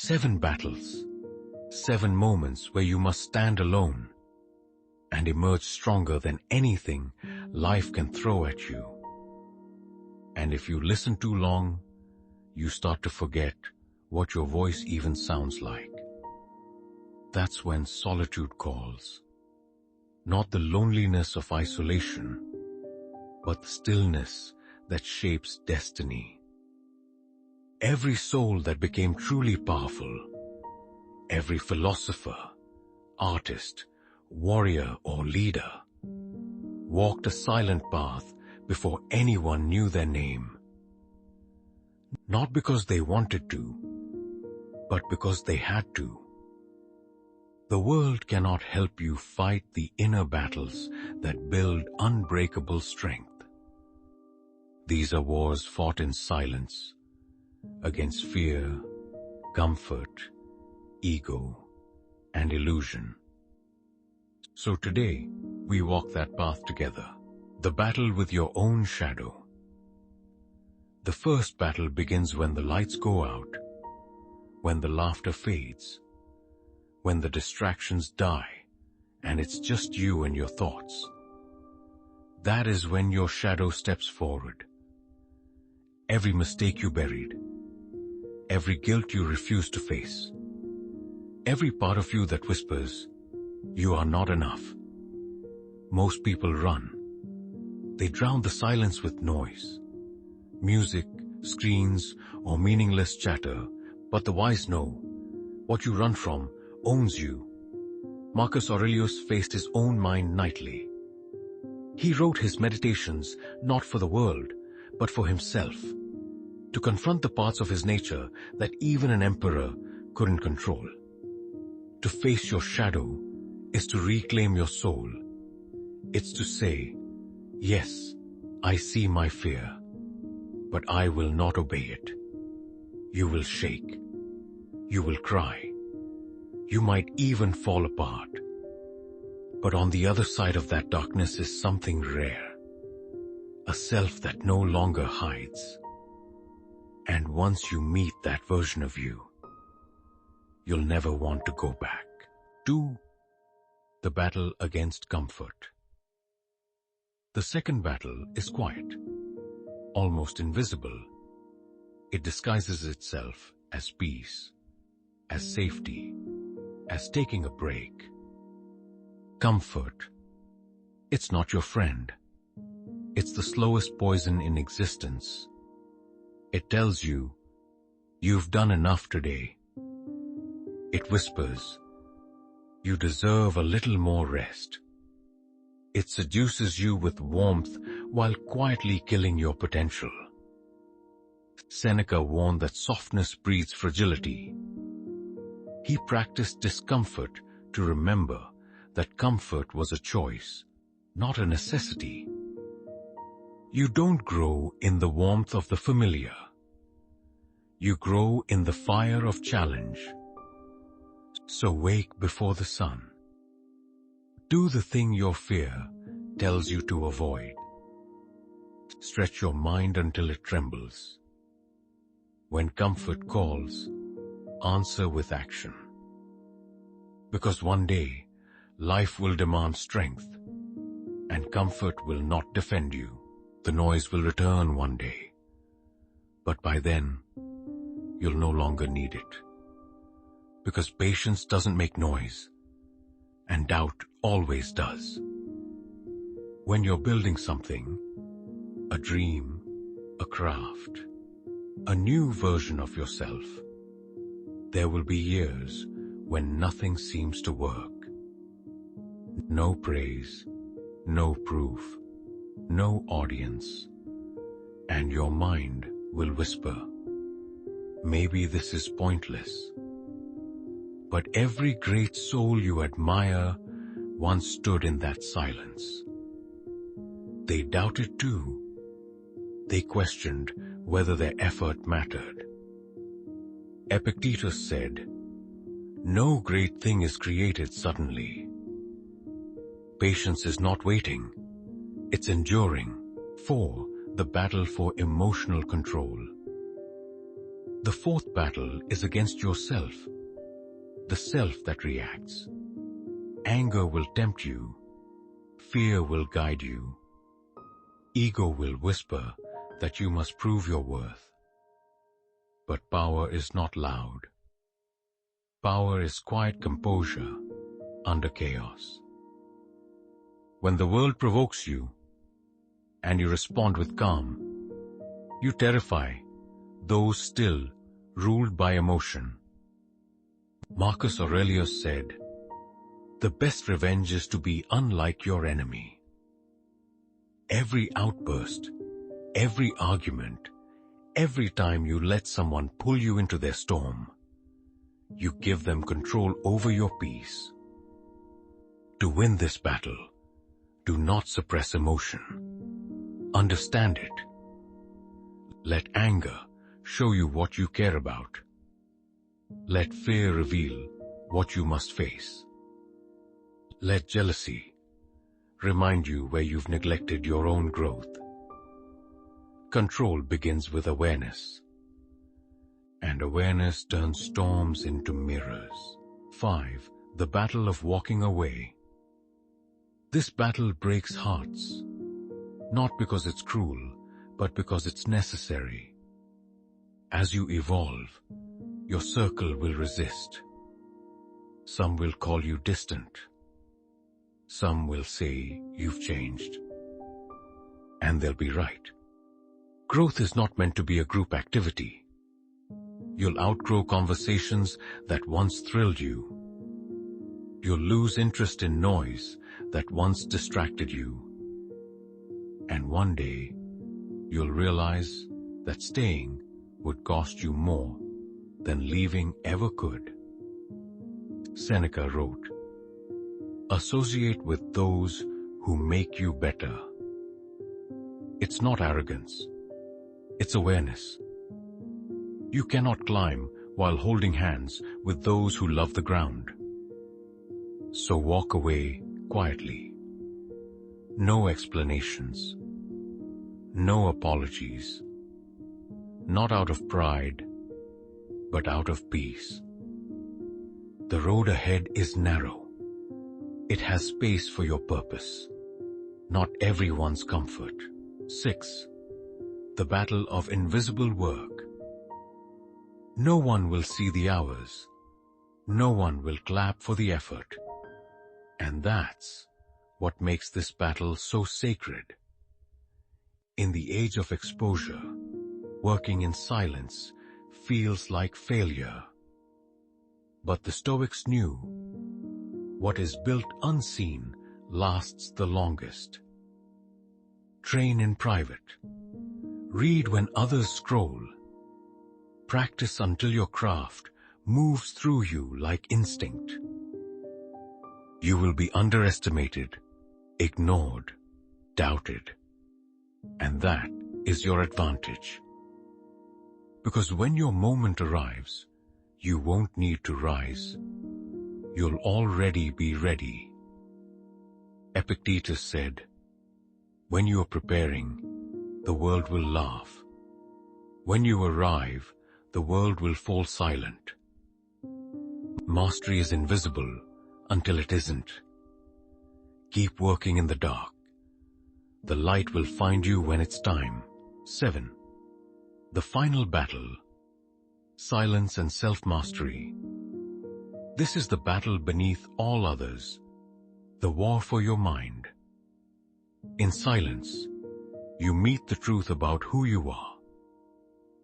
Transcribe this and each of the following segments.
7 battles, 7 moments where you must stand alone and emerge stronger than anything life can throw at you. And if you listen too long, you start to forget what your voice even sounds like. That's when solitude calls. Not the loneliness of isolation, but the stillness that shapes destiny. Every soul that became truly powerful, every philosopher, artist, warrior or leader, walked a silent path before anyone knew their name. Not because they wanted to, but because they had to. The world cannot help you fight the inner battles that build unbreakable strength. These are wars fought in silence, against fear, comfort, ego, and illusion. So today, we walk that path together, the battle with your own shadow. The first battle begins when the lights go out, when the laughter fades, when the distractions die, and it's just you and your thoughts. That is when your shadow steps forward. Every mistake you buried, every guilt you refuse to face, every part of you that whispers, "You are not enough." Most people run. They drown the silence with noise, music, screens, or meaningless chatter, but the wise know, what you run from owns you. Marcus Aurelius faced his own mind nightly. He wrote his meditations not for the world, but for himself, to confront the parts of his nature that even an emperor couldn't control. To face your shadow is to reclaim your soul. It's to say, "Yes, I see my fear, but I will not obey it." You will shake. You will cry. You might even fall apart. But on the other side of that darkness is something rare, a self that no longer hides. And once you meet that version of you, you'll never want to go back. 2. The battle against comfort. The second battle is quiet, almost invisible. It disguises itself as peace, as safety, as taking a break. Comfort. It's not your friend. It's the slowest poison in existence. It tells you, "You've done enough today." It whispers, "You deserve a little more rest." It seduces you with warmth while quietly killing your potential. Seneca warned that softness breeds fragility. He practiced discomfort to remember that comfort was a choice, not a necessity. You don't grow in the warmth of the familiar. You grow in the fire of challenge. So wake before the sun. Do the thing your fear tells you to avoid. Stretch your mind until it trembles. When comfort calls, answer with action. Because one day, life will demand strength, and comfort will not defend you. The noise will return one day, but by then, you'll no longer need it. Because patience doesn't make noise, and doubt always does. When you're building something, a dream, a craft, a new version of yourself, there will be years when nothing seems to work. No praise, no proof, no audience, and your mind will whisper, "Maybe this is pointless." But every great soul you admire once stood in that silence. They doubted too. They questioned whether their effort mattered. Epictetus said, "No great thing is created suddenly." Patience is not waiting, it's enduring. 4. The battle for emotional control. The fourth battle is against yourself, the self that reacts. Anger will tempt you, fear will guide you, ego will whisper that you must prove your worth. But power is not loud. Power is quiet composure under chaos. When the world provokes you, and you respond with calm, you terrify those still ruled by emotion. Marcus Aurelius said, "The best revenge is to be unlike your enemy." Every outburst, every argument, every time you let someone pull you into their storm, you give them control over your peace. To win this battle, do not suppress emotion. Understand it. Let anger show you what you care about. Let fear reveal what you must face. Let jealousy remind you where you've neglected your own growth. Control begins with awareness, and awareness turns storms into mirrors. 5. The battle of walking away. This battle breaks hearts, not because it's cruel, but because it's necessary. As you evolve, your circle will resist. Some will call you distant. Some will say you've changed. And they'll be right. Growth is not meant to be a group activity. You'll outgrow conversations that once thrilled you. You'll lose interest in noise that once distracted you. And one day, you'll realize that staying would cost you more than leaving ever could. Seneca wrote, "Associate with those who make you better." It's not arrogance. It's awareness. You cannot climb while holding hands with those who love the ground. So walk away quietly. No explanations. No apologies. Not out of pride, but out of peace. The road ahead is narrow. It has space for your purpose, not everyone's comfort. 6. The battle of invisible work. No one will see the hours. No one will clap for the effort. And that's what makes this battle so sacred. In the age of exposure, working in silence feels like failure. But the Stoics knew, what is built unseen lasts the longest. Train in private. Read when others scroll. Practice until your craft moves through you like instinct. You will be underestimated, ignored, doubted. And that is your advantage. Because when your moment arrives, you won't need to rise. You'll already be ready. Epictetus said, "When you are preparing, the world will laugh. When you arrive, the world will fall silent." Mastery is invisible until it isn't. Keep working in the dark. The light will find you when it's time. 7. The final battle. Silence and self-mastery. This is the battle beneath all others. The war for your mind. In silence, you meet the truth about who you are.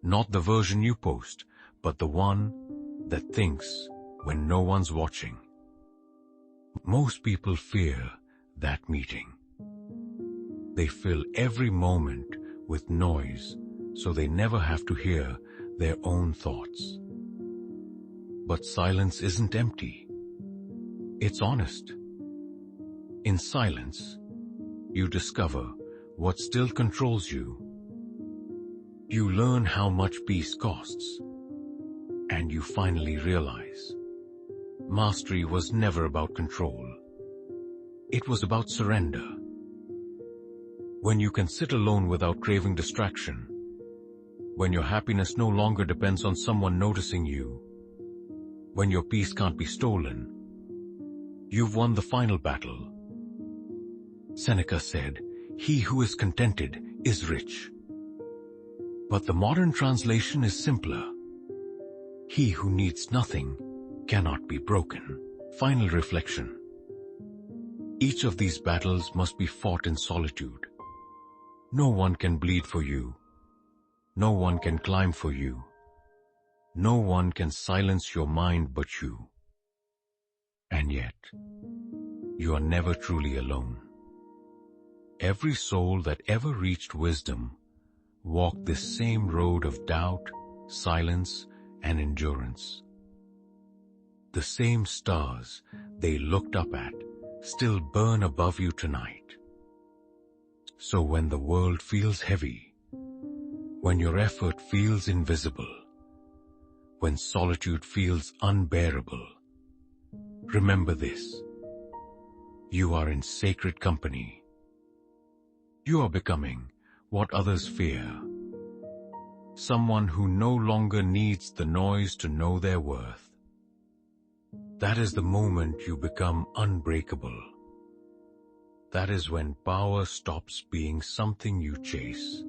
Not the version you post, but the one that thinks when no one's watching. Most people fear that meeting. They fill every moment with noise, so they never have to hear their own thoughts. But silence isn't empty. It's honest. In silence, you discover what still controls you. You learn how much peace costs, and you finally realize mastery was never about control. It was about surrender. When you can sit alone without craving distraction, when your happiness no longer depends on someone noticing you, when your peace can't be stolen, you've won the final battle. Seneca said, "He who is contented is rich." But the modern translation is simpler. He who needs nothing cannot be broken. Final reflection. Each of these battles must be fought in solitude. No one can bleed for you. No one can climb for you. No one can silence your mind but you. And yet, you are never truly alone. Every soul that ever reached wisdom walked this same road of doubt, silence, and endurance. The same stars they looked up at still burn above you tonight. So when the world feels heavy, when your effort feels invisible, when solitude feels unbearable, remember this: you are in sacred company. You are becoming what others fear. Someone who no longer needs the noise to know their worth. That is the moment you become unbreakable. That is when power stops being something you chase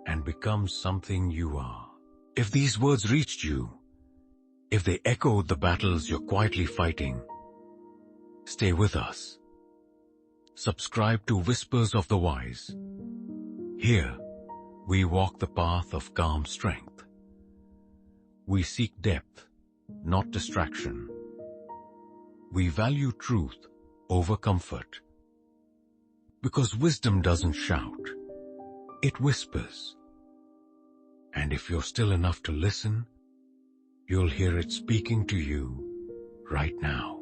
and becomes something you are. If these words reached you, if they echoed the battles you're quietly fighting, stay with us. Subscribe to Whispers of the Wise. Here, we walk the path of calm strength. We seek depth, not distraction. We value truth over comfort. Because wisdom doesn't shout, it whispers. And if you're still enough to listen, you'll hear it speaking to you right now.